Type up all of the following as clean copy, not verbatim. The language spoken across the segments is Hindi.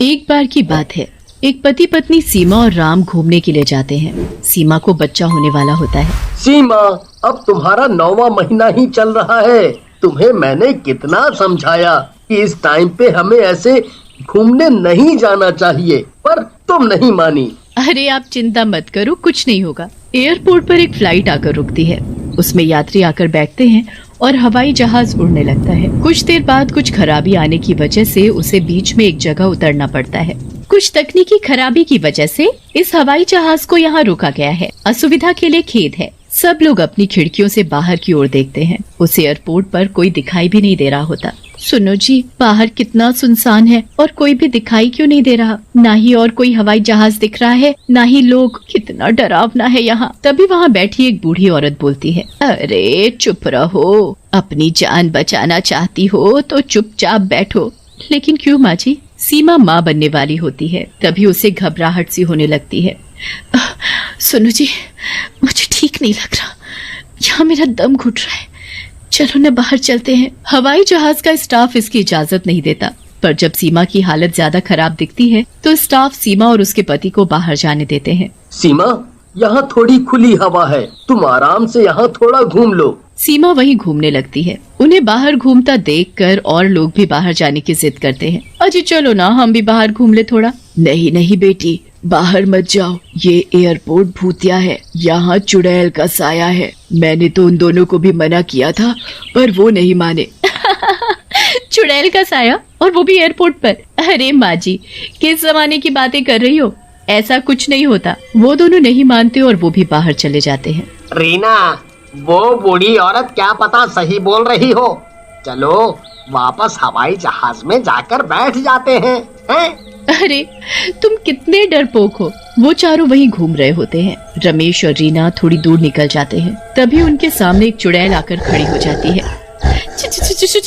एक बार की बात है, एक पति पत्नी सीमा और राम घूमने के लिए जाते हैं। सीमा को बच्चा होने वाला होता है। सीमा, अब तुम्हारा 9वां महीना ही चल रहा है। तुम्हें मैंने कितना समझाया कि इस टाइम पे हमें ऐसे घूमने नहीं जाना चाहिए, पर तुम नहीं मानी। अरे आप चिंता मत करो, कुछ नहीं होगा। एयरपोर्ट पर एक फ्लाइट आकर रुकती है। उसमें यात्री आकर बैठते हैं और हवाई जहाज उड़ने लगता है। कुछ देर बाद कुछ खराबी आने की वजह से उसे बीच में एक जगह उतरना पड़ता है। कुछ तकनीकी खराबी की वजह से इस हवाई जहाज को यहाँ रोका गया है। असुविधा के लिए खेद है। सब लोग अपनी खिड़कियों से बाहर की ओर देखते हैं। उस एयरपोर्ट पर कोई दिखाई भी नहीं दे रहा होता। सुनो जी, बाहर कितना सुनसान है और कोई भी दिखाई क्यों नहीं दे रहा। ना ही और कोई हवाई जहाज दिख रहा है, ना ही लोग। कितना डरावना है यहाँ। तभी वहाँ बैठी एक बूढ़ी औरत बोलती है, अरे चुप रहो, अपनी जान बचाना चाहती हो तो चुपचाप बैठो। लेकिन क्यों माँ जी? सीमा माँ बनने वाली होती है। तभी उसे घबराहट सी होने लगती है। सुनो जी, मुझे ठीक नहीं लग रहा, यहाँ मेरा दम घुट रहा है। चलो न बाहर चलते हैं। हवाई जहाज का स्टाफ इसकी इजाजत नहीं देता, पर जब सीमा की हालत ज्यादा खराब दिखती है तो स्टाफ सीमा और उसके पति को बाहर जाने देते हैं। सीमा, यहाँ थोड़ी खुली हवा है, तुम आराम से यहाँ थोड़ा घूम लो। सीमा वहीं घूमने लगती है। उन्हें बाहर घूमता देखकर और लोग भी बाहर जाने की जिद करते हैं। अजी चलो ना, हम भी बाहर घूम ले थोड़ा। नहीं नहीं बेटी, बाहर मत जाओ, ये एयरपोर्ट भूतिया है, यहाँ चुड़ैल का साया है। मैंने तो उन दोनों को भी मना किया था, पर वो नहीं माने। चुड़ैल का साया, और वो भी एयरपोर्ट पर? अरे माँ जी, किस जमाने की बातें कर रही हो? ऐसा कुछ नहीं होता। वो दोनों नहीं मानते और वो भी बाहर चले जाते हैं। रीना, वो बूढ़ी औरत क्या पता सही बोल रही हो। चलो वापस हवाई जहाज में जाकर बैठ जाते हैं, हैं? अरे तुम कितने डरपोक हो। वो चारों वहीं घूम रहे होते हैं। रमेश और रीना थोड़ी दूर निकल जाते हैं। तभी उनके सामने एक चुड़ैल आकर खड़ी हो जाती है।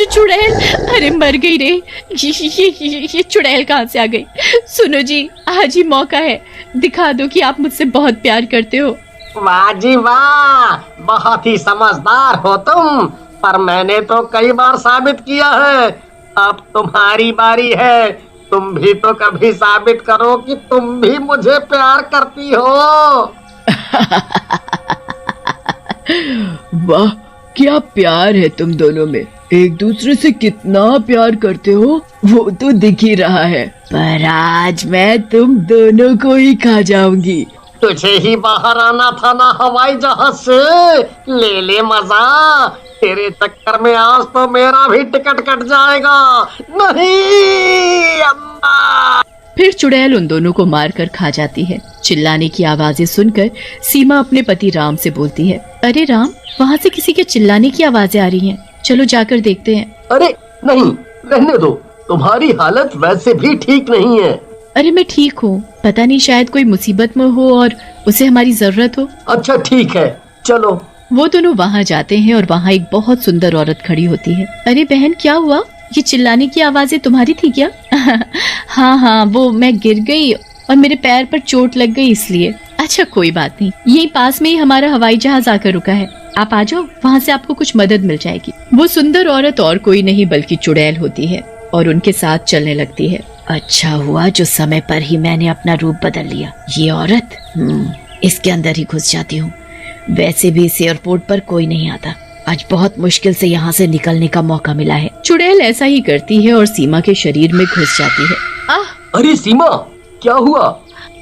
चुड़ैल, अरे मर गई रे। ये चुड़ैल कहाँ से आ गई? सुनो जी, आज ही मौका है, दिखा दो कि आप मुझसे बहुत प्यार करते हो। वाह जी वाह, बहुत ही समझदार हो तुम, पर मैंने तो कई बार साबित किया है। अब तुम्हारी बारी है, तुम भी तो कभी साबित करो कि तुम भी मुझे प्यार करती हो। वाह, क्या प्यार है तुम दोनों में। एक दूसरे से कितना प्यार करते हो वो तो दिख ही रहा है, पर आज मैं तुम दोनों को ही खा जाऊंगी। तुझे ही बाहर आना था ना हवाई जहाज से, ले मजा। तेरे चक्कर में आज तो मेरा भी टिकट कट जाएगा। नहीं अम्मा। फिर चुड़ैल उन दोनों को मारकर खा जाती है। चिल्लाने की आवाजें सुनकर सीमा अपने पति राम से बोलती है, अरे राम, वहाँ से किसी के चिल्लाने की आवाजें आ रही हैं, चलो जाकर देखते हैं। अरे नहीं, रहने दो, तुम्हारी हालत वैसे भी ठीक नहीं है। अरे मैं ठीक हूँ, पता नहीं शायद कोई मुसीबत में हो और उसे हमारी जरूरत हो। अच्छा ठीक है, चलो। वो दोनों वहाँ जाते हैं और वहाँ एक बहुत सुंदर औरत खड़ी होती है। अरे बहन, क्या हुआ? ये चिल्लाने की आवाजें तुम्हारी थी क्या? हाँ, वो मैं गिर गई और मेरे पैर पर चोट लग गई इसलिए। अच्छा कोई बात नहीं, यही पास में ही हमारा हवाई जहाज आकर रुका है, आप आ जाओ, वहाँ से आपको कुछ मदद मिल जाएगी। वो सुंदर औरत और कोई नहीं बल्कि चुड़ैल होती है और उनके साथ चलने लगती है। अच्छा हुआ जो समय पर ही मैंने अपना रूप बदल लिया। ये औरत, इसके अंदर ही घुस जाती हूँ। वैसे भी इस एयरपोर्ट पर कोई नहीं आता, आज बहुत मुश्किल से यहाँ से निकलने का मौका मिला है। चुड़ैल ऐसा ही करती है और सीमा के शरीर में घुस जाती है। अरे सीमा, क्या हुआ?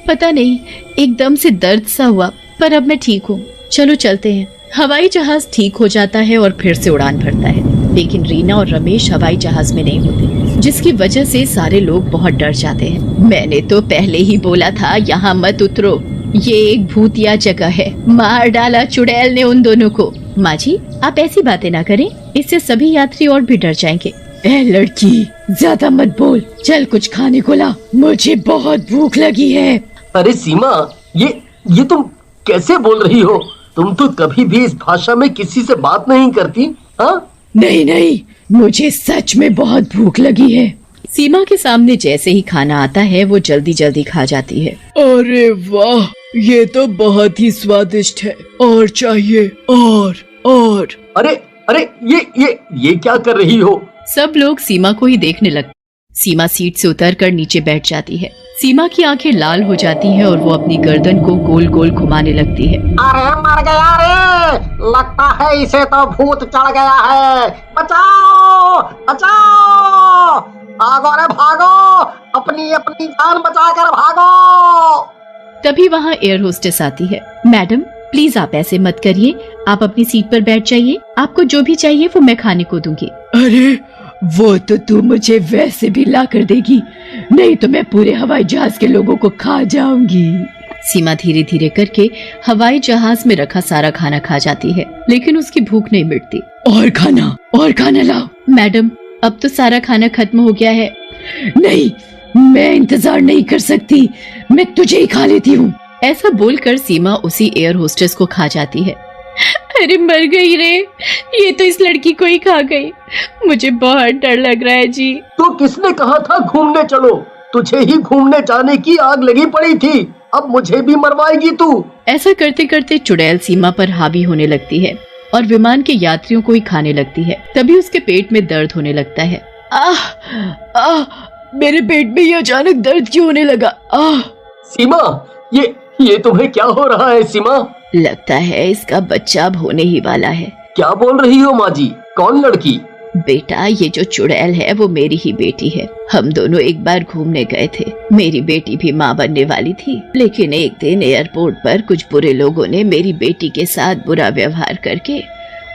पता नहीं, एकदम से दर्द सा हुआ, पर अब मैं ठीक हूँ। चलो चलते हैं। हवाई जहाज ठीक हो जाता है और फिर से उड़ान भरता है, लेकिन रीना और रमेश हवाई जहाज में नहीं होते, जिसकी वजह से सारे लोग बहुत डर जाते हैं। मैंने तो पहले ही बोला था यहाँ मत उतरो, ये एक भूतिया जगह है। मार डाला चुड़ैल ने उन दोनों को। माँ जी, आप ऐसी बातें ना करें, इससे सभी यात्री और भी डर जाएंगे। ए लड़की, ज्यादा मत बोल, चल कुछ खाने को ला, मुझे बहुत भूख लगी है। अरे सीमा, ये तुम कैसे बोल रही हो? तुम तो कभी भी इस भाषा में किसी से बात नहीं करती। हाँ? नहीं, मुझे सच में बहुत भूख लगी है। सीमा के सामने जैसे ही खाना आता है वो जल्दी जल्दी खा जाती है। अरे वाह, ये तो बहुत ही स्वादिष्ट है, और चाहिए और। अरे ये क्या कर रही हो? सब लोग सीमा को ही देखने लगते। सीमा सीट से उतरकर नीचे बैठ जाती है। सीमा की आंखें लाल हो जाती हैं और वो अपनी गर्दन को गोल गोल घुमाने लगती है। अरे मर गया रे, लगता है इसे तो भूत चढ़ गया है। बचाओ बचाओ, भागो रे भागो, अपनी अपनी जान बचाकर भागो। तभी वहाँ एयर होस्टेस आती है। मैडम प्लीज आप ऐसे मत करिए, आप अपनी सीट पर बैठ जाइए, आपको जो भी चाहिए वो मैं खाने को दूंगी। अरे वो तो तू मुझे वैसे भी ला कर देगी, नहीं तो मैं पूरे हवाई जहाज के लोगों को खा जाऊंगी। सीमा धीरे धीरे करके हवाई जहाज में रखा सारा खाना खा जाती है, लेकिन उसकी भूख नहीं मिटती। और खाना लाओ। मैडम अब तो सारा खाना खत्म हो गया है। नहीं, मैं इंतजार नहीं कर सकती, मैं तुझे ही खा लेती हूँ। ऐसा बोलकर सीमा उसी एयर होस्टेस को खा जाती है। अरे मर गई रे, ये तो इस लड़की को ही खा गई। मुझे बहुत डर लग रहा है जी। तो किसने कहा था घूमने चलो? तुझे ही घूमने जाने की आग लगी पड़ी थी, अब मुझे भी मरवाएगी तू। ऐसा करते करते चुड़ैल सीमा पर हावी होने लगती है और विमान के यात्रियों को ही खाने लगती है। तभी उसके पेट में दर्द होने लगता है। मेरे पेट में ये अचानक दर्द क्यों होने लगा? सीमा, ये तुम्हें क्या हो रहा है सीमा? लगता है इसका बच्चा अब होने ही वाला है। क्या बोल रही हो माँ जी? कौन लड़की? बेटा ये जो चुड़ैल है वो मेरी ही बेटी है। हम दोनों एक बार घूमने गए थे, मेरी बेटी भी माँ बनने वाली थी, लेकिन एक दिन एयरपोर्ट पर कुछ बुरे लोगों ने मेरी बेटी के साथ बुरा व्यवहार करके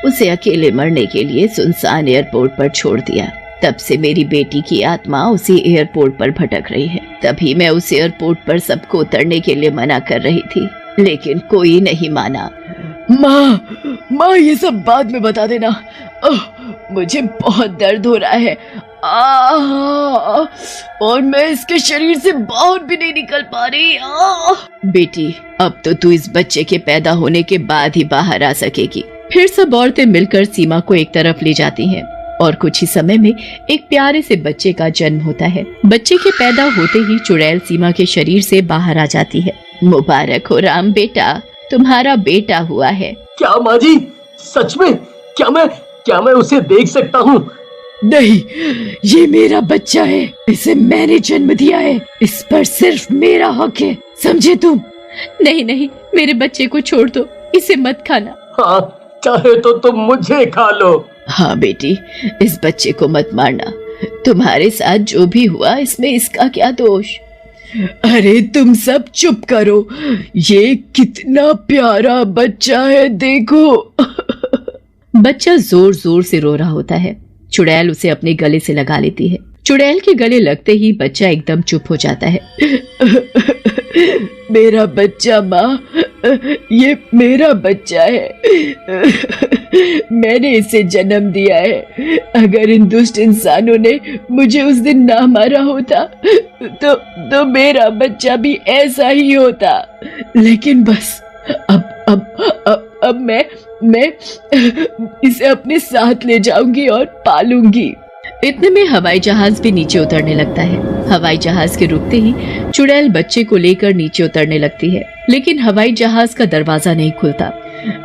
उसे अकेले मरने के लिए सुनसान एयरपोर्ट पर छोड़ दिया। तब से मेरी बेटी की आत्मा उसी एयरपोर्ट पर भटक रही है। तभी मैं उस एयरपोर्ट पर सबको उतरने के लिए मना कर रही थी, लेकिन कोई नहीं माना। माँ ये सब बाद में बता देना, मुझे बहुत दर्द हो रहा है और मैं इसके शरीर से बाहर भी नहीं निकल पा रही। बेटी अब तो तू इस बच्चे के पैदा होने के बाद ही बाहर आ सकेगी। फिर सब औरतें मिलकर सीमा को एक तरफ ले जाती हैं और कुछ ही समय में एक प्यारे से बच्चे का जन्म होता है। बच्चे के पैदा होते ही चुड़ैल सीमा के शरीर से बाहर आ जाती है। मुबारक हो राम बेटा, तुम्हारा बेटा हुआ है। क्या माँ जी, सच में? क्या मैं उसे देख सकता हूँ? नहीं, ये मेरा बच्चा है, इसे मैंने जन्म दिया है, इस पर सिर्फ मेरा हक है, समझे तुम? नहीं नहीं, मेरे बच्चे को छोड़ दो, इसे मत खाना। हाँ, चाहे तो तुम मुझे खा लो। हाँ बेटी, इस बच्चे को मत मारना, तुम्हारे साथ जो भी हुआ इसमें इसका क्या दोष। अरे तुम सब चुप करो, ये कितना प्यारा बच्चा है, देखो। बच्चा जोर जोर से रो रहा होता है। चुड़ैल उसे अपने गले से लगा लेती है। चुड़ैल के गले लगते ही बच्चा एकदम चुप हो जाता है। मेरा बच्चा माँ, ये मेरा बच्चा है, मैंने इसे जन्म दिया है। अगर इन दुष्ट इंसानों ने मुझे उस दिन ना मारा होता तो मेरा बच्चा भी ऐसा ही होता। लेकिन बस अब मैं इसे अपने साथ ले जाऊंगी और पालूंगी। इतने में हवाई जहाज भी नीचे उतरने लगता है। हवाई जहाज के रुकते ही चुड़ैल बच्चे को लेकर नीचे उतरने लगती है, लेकिन हवाई जहाज का दरवाजा नहीं खुलता।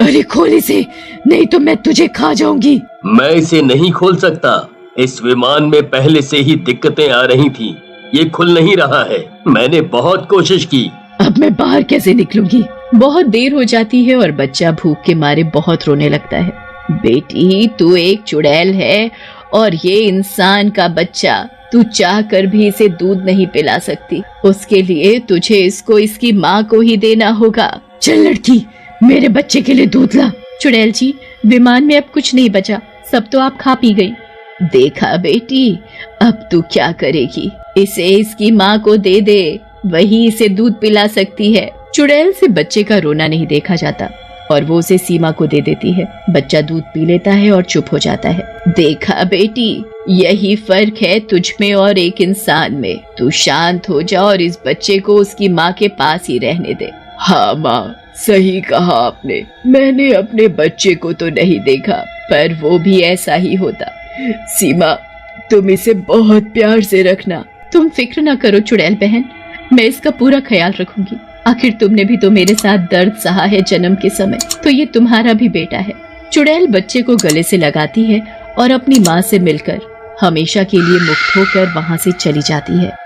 अरे खोल इसे, नहीं तो मैं तुझे खा जाऊंगी। मैं इसे नहीं खोल सकता, इस विमान में पहले से ही दिक्कतें आ रही थी, ये खुल नहीं रहा है। मैंने बहुत कोशिश की। अब मैं बाहर कैसे निकलूंगी? बहुत देर हो जाती है और बच्चा भूख के मारे बहुत रोने लगता है। बेटी तू एक चुड़ैल है और ये इंसान का बच्चा, तू चाह कर भी इसे दूध नहीं पिला सकती, उसके लिए तुझे इसको इसकी माँ को ही देना होगा। चल लड़की, मेरे बच्चे के लिए दूध ला। चुड़ैल जी, विमान में अब कुछ नहीं बचा, सब तो आप खा पी गई। देखा बेटी, अब तू क्या करेगी, इसे इसकी माँ को दे दे, वही इसे दूध पिला सकती है। चुड़ैल से बच्चे का रोना नहीं देखा जाता और वो उसे सीमा को दे देती है। बच्चा दूध पी लेता है और चुप हो जाता है। देखा बेटी, यही फर्क है तुझ में और एक इंसान में। तू शांत हो जा और इस बच्चे को उसकी माँ के पास ही रहने दे। हाँ माँ, सही कहा आपने, मैंने अपने बच्चे को तो नहीं देखा, पर वो भी ऐसा ही होता। सीमा, तुम इसे बहुत प्यार से रखना। तुम फिक्र न करो चुड़ैल बहन, मैं इसका पूरा ख्याल रखूंगी। आखिर तुमने भी तो मेरे साथ दर्द सहा है जन्म के समय, तो ये तुम्हारा भी बेटा है। चुड़ैल बच्चे को गले से लगाती है और अपनी माँ से मिलकर हमेशा के लिए मुक्त होकर वहां से चली जाती है।